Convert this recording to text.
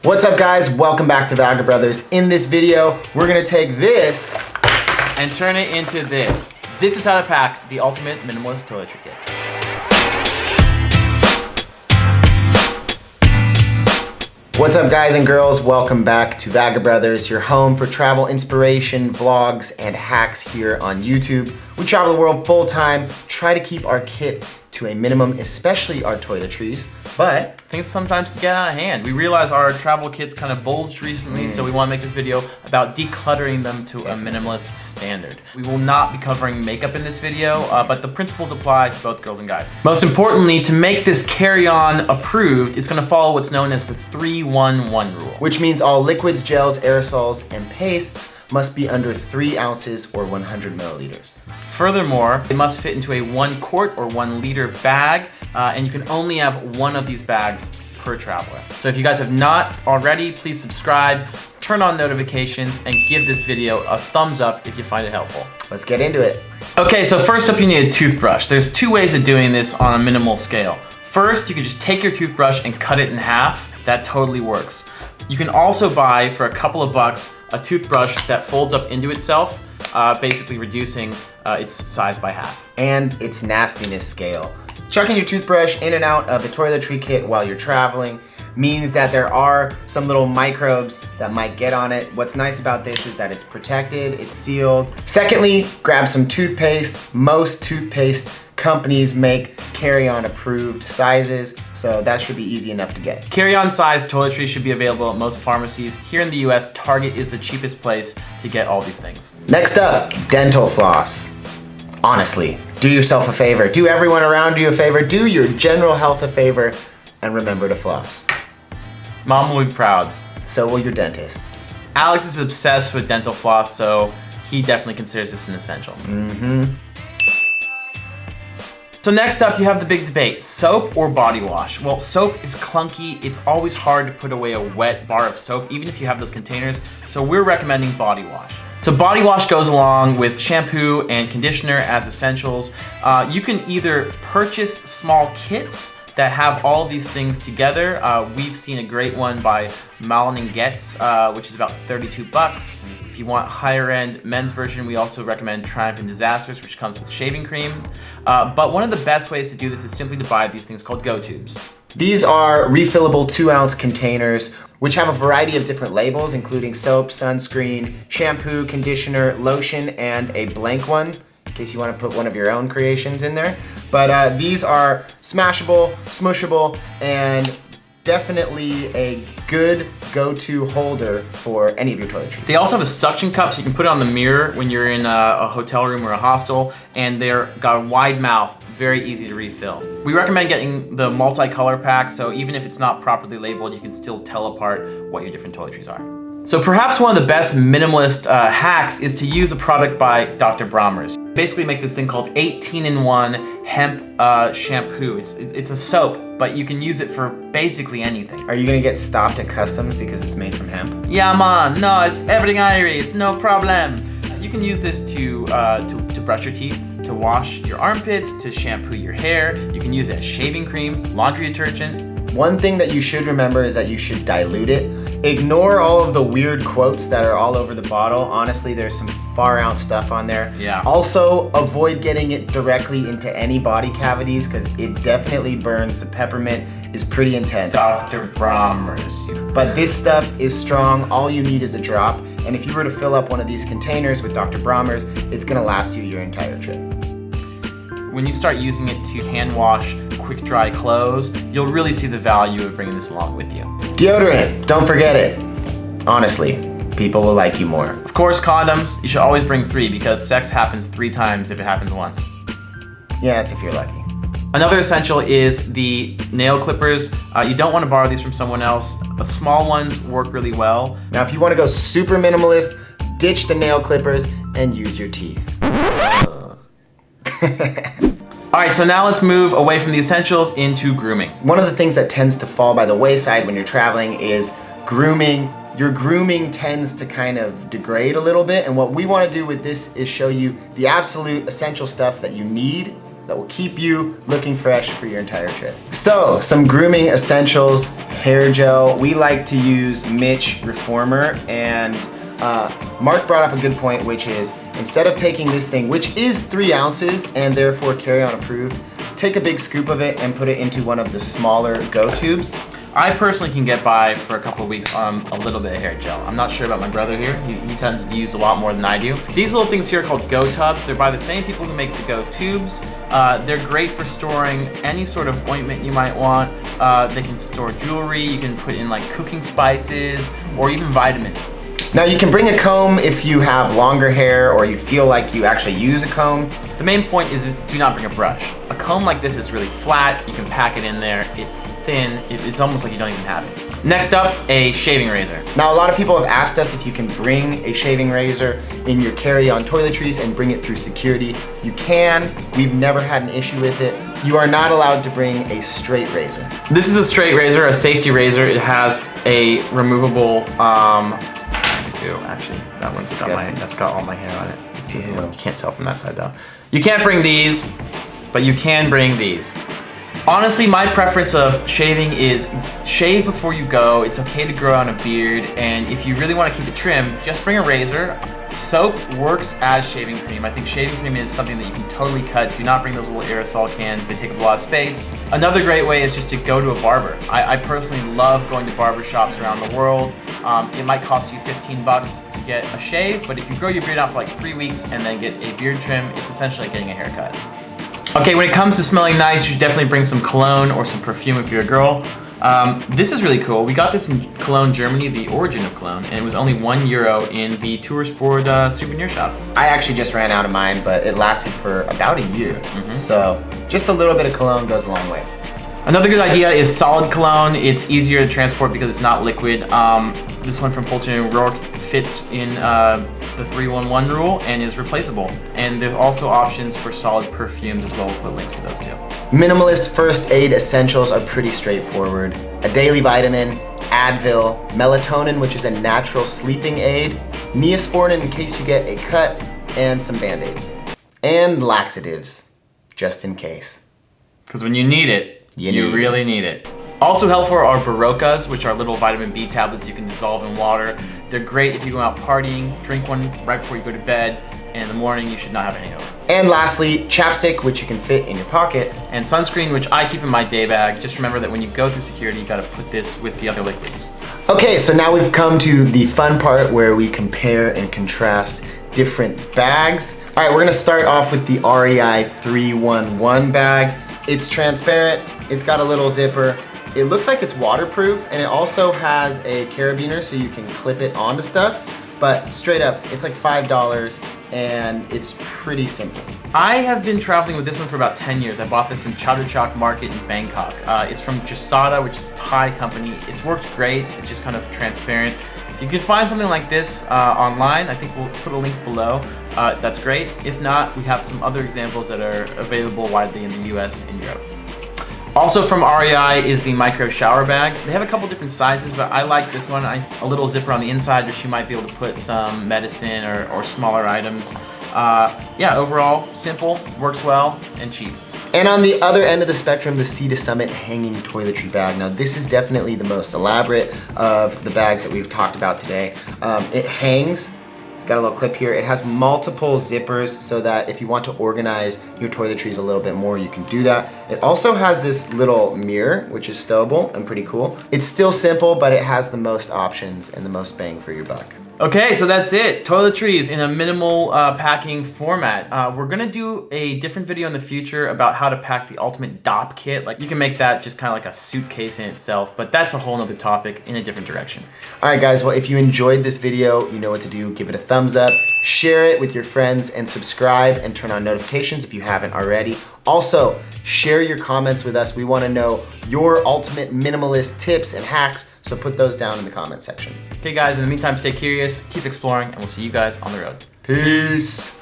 What's up guys, welcome back to Vagabrothers. In this video, we're gonna take this and turn it into this. This is how to pack the ultimate minimalist toiletry kit. What's up guys and girls, welcome back to Vagabrothers, your home for travel inspiration, vlogs, and hacks here on YouTube. We travel the world full time, try to keep our kit to a minimum, especially our toiletries, but things sometimes get out of hand. We realize our travel kits kind of bulged recently, so we want to make this video about decluttering them to a minimalist standard. We will not be covering makeup in this video, but the principles apply to both girls and guys. Most importantly, to make this carry-on approved, it's going to follow what's known as the 3-1-1 rule. Which means all liquids, gels, aerosols, and pastes must be under 3 ounces or 100 milliliters. Furthermore, it must fit into a 1 quart or 1 liter bag, and you can only have one of these bags per traveler. So if you guys have not already, please subscribe, turn on notifications, and give this video a thumbs up if you find it helpful. Let's get into it. Okay, so first up you need a toothbrush. There's 2 ways of doing this on a minimal scale. First, you can just take your toothbrush and cut it in half. That totally works. You can also buy, for a couple of bucks, a toothbrush that folds up into itself, basically reducing its size by half. And its nastiness scale. Chucking your toothbrush in and out of a toiletry kit while you're traveling means that there are some little microbes that might get on it. What's nice about this is that it's protected, it's sealed. Secondly, grab some toothpaste. Most toothpaste companies make carry-on approved sizes, so that should be easy enough to get. Carry-on size toiletries should be available at most pharmacies. Here in the US, Target is the cheapest place to get all these things. Next up, dental floss. Honestly, do yourself a favor, do everyone around you a favor, do your general health a favor, and remember to floss. Mom will be proud. So will your dentist. Alex is obsessed with dental floss, so he definitely considers this an essential. So next up, you have the big debate, soap or body wash? Well, soap is clunky. It's always hard to put away a wet bar of soap, even if you have those containers. So we're recommending body wash. So body wash goes along with shampoo and conditioner as essentials. You can either purchase small kits that have all of these things together. We've seen a great one by Malin & Getz, which is about 32 bucks. If you want higher end men's version, we also recommend Triumph and Disasters, which comes with shaving cream. But one of the best ways to do this is simply to buy these things called Go Tubes. These are refillable 2-ounce containers, which have a variety of different labels, including soap, sunscreen, shampoo, conditioner, lotion, and a blank one, in case you want to put one of your own creations in there. But these are smashable, smushable, and definitely a good go-to holder for any of your toiletries. They also have a suction cup, so you can put it on the mirror when you're in a hotel room or a hostel, and they're got a wide mouth, very easy to refill. We recommend getting the multicolor pack, so even if it's not properly labeled, you can still tell apart what your different toiletries are. So perhaps one of the best minimalist hacks is to use a product by Dr. Brommer's. Basically make this thing called 18-in-1 hemp shampoo. It's a soap, but you can use it for basically anything. Are you gonna get stopped at customs because it's made from hemp? Yeah, man, no, it's everything Irie, it's no problem. You can use this to brush your teeth, to wash your armpits, to shampoo your hair. You can use it as shaving cream, laundry detergent. One thing that you should remember is that you should dilute it. Ignore all of the weird quotes that are all over the bottle. Honestly, there's some far out stuff on there. Yeah. Also, avoid getting it directly into any body cavities because it definitely burns. The peppermint is pretty intense. Dr. Brommer's. But this stuff is strong. All you need is a drop. And if you were to fill up one of these containers with Dr. Brommer's, it's gonna last you your entire trip. When you start using it to hand wash quick dry clothes, you'll really see the value of bringing this along with you. Deodorant, don't forget it. Honestly, people will like you more. Of course, condoms, you should always bring 3 because sex happens 3 times if it happens once. Yeah, that's if you're lucky. Another essential is the nail clippers. You don't want to borrow these from someone else. The small ones work really well. Now, if you want to go super minimalist, ditch the nail clippers and use your teeth. All right, so now let's move away from the essentials into grooming. One of the things that tends to fall by the wayside when you're traveling is grooming. Your grooming tends to kind of degrade a little bit, and what we want to do with this is show you the absolute essential stuff that you need that will keep you looking fresh for your entire trip. So, some grooming essentials, hair gel. We like to use Mitch Reformer, and Mark brought up a good point, which is instead of taking this thing, which is 3 ounces and therefore carry-on approved, take a big scoop of it and put it into one of the smaller Go tubes. I personally can get by for a couple of weeks on a little bit of hair gel. I'm not sure about my brother here. He tends to use a lot more than I do. These little things here are called Go tubs. They're by the same people who make the Go tubes. They're great for storing any sort of ointment you might want. They can store jewelry. You can put in like cooking spices or even vitamins. Now you can bring a comb if you have longer hair or you feel like you actually use a comb. The main point is do not bring a brush. A comb like this is really flat. You can pack it in there. It's thin. It's almost like you don't even have it. Next up, a shaving razor. Now a lot of people have asked us if you can bring a shaving razor in your carry-on toiletries and bring it through security. You can. We've never had an issue with it. You are not allowed to bring a straight razor. This is a straight razor, a safety razor. It has a removable actually, that one's got all my hair on it. You can't tell from that side though. You can't bring these, but you can bring these. Honestly, my preference of shaving is shave before you go. It's okay to grow on a beard, and if you really want to keep it trim, just bring a razor. Soap works as shaving cream. I think shaving cream is something that you can totally cut. Do not bring those little aerosol cans. They take up a lot of space. Another great way is just to go to a barber. I personally love going to barber shops around the world. It might cost you 15 bucks to get a shave, but if you grow your beard out for like 3 weeks and then get a beard trim, it's essentially like getting a haircut. Okay, when it comes to smelling nice, you should definitely bring some cologne or some perfume if you're a girl. This is really cool. We got this in Cologne, Germany, the origin of cologne, and it was only €1 in the Tourist Board souvenir shop. I actually just ran out of mine, but it lasted for about a year. So just a little bit of cologne goes a long way. Another good idea is solid cologne. It's easier to transport because it's not liquid. This one from Fulton & Rourke fits in the 3-1-1 rule and is replaceable. And there's also options for solid perfumes as well. We'll put links to those too. Minimalist first aid essentials are pretty straightforward. A daily vitamin, Advil, melatonin, which is a natural sleeping aid, Neosporin in case you get a cut, and some Band-Aids. And laxatives, just in case. Because when you need it, you really need it. Also helpful are Baroccas, which are little vitamin B tablets you can dissolve in water. They're great if you go out partying, drink one right before you go to bed, and in the morning you should not have a hangover. And lastly, chapstick, which you can fit in your pocket. And sunscreen, which I keep in my day bag. Just remember that when you go through security, you gotta put this with the other liquids. Okay, so now we've come to the fun part where we compare and contrast different bags. All right, we're gonna start off with the REI 311 bag. It's transparent, it's got a little zipper. It looks like it's waterproof, and it also has a carabiner so you can clip it onto stuff. But straight up, it's like $5 and it's pretty simple. I have been traveling with this one for about 10 years. I bought this in Chatuchak Market in Bangkok. It's from Jasada, which is a Thai company. It's worked great. It's just kind of transparent. If you can find something like this online, I think we'll put a link below. That's great. If not, we have some other examples that are available widely in the US and Europe. Also from REI is the micro shower bag. They have a couple different sizes, but I like this one. A little zipper on the inside, which you might be able to put some medicine or smaller items. Yeah, overall, simple, works well, and cheap. And on the other end of the spectrum, the Sea to Summit hanging toiletry bag. Now this is definitely the most elaborate of the bags that we've talked about today. It hangs. It's got a little clip here. It has multiple zippers so that if you want to organize your toiletries a little bit more, you can do that. It also has this little mirror, which is stowable and pretty cool. It's still simple, but it has the most options and the most bang for your buck. Okay, so that's it. Toiletries in a minimal packing format. We're gonna do a different video in the future about how to pack the ultimate DOP kit. Like you can make that just kind of like a suitcase in itself, but that's a whole nother topic in a different direction. All right, guys, well, if you enjoyed this video, you know what to do. Give it a thumbs up, share it with your friends, and subscribe and turn on notifications if you haven't already. Also, share your comments with us. We wanna know your ultimate minimalist tips and hacks, so put those down in the comment section. Okay guys, in the meantime, stay curious, keep exploring, and we'll see you guys on the road. Peace.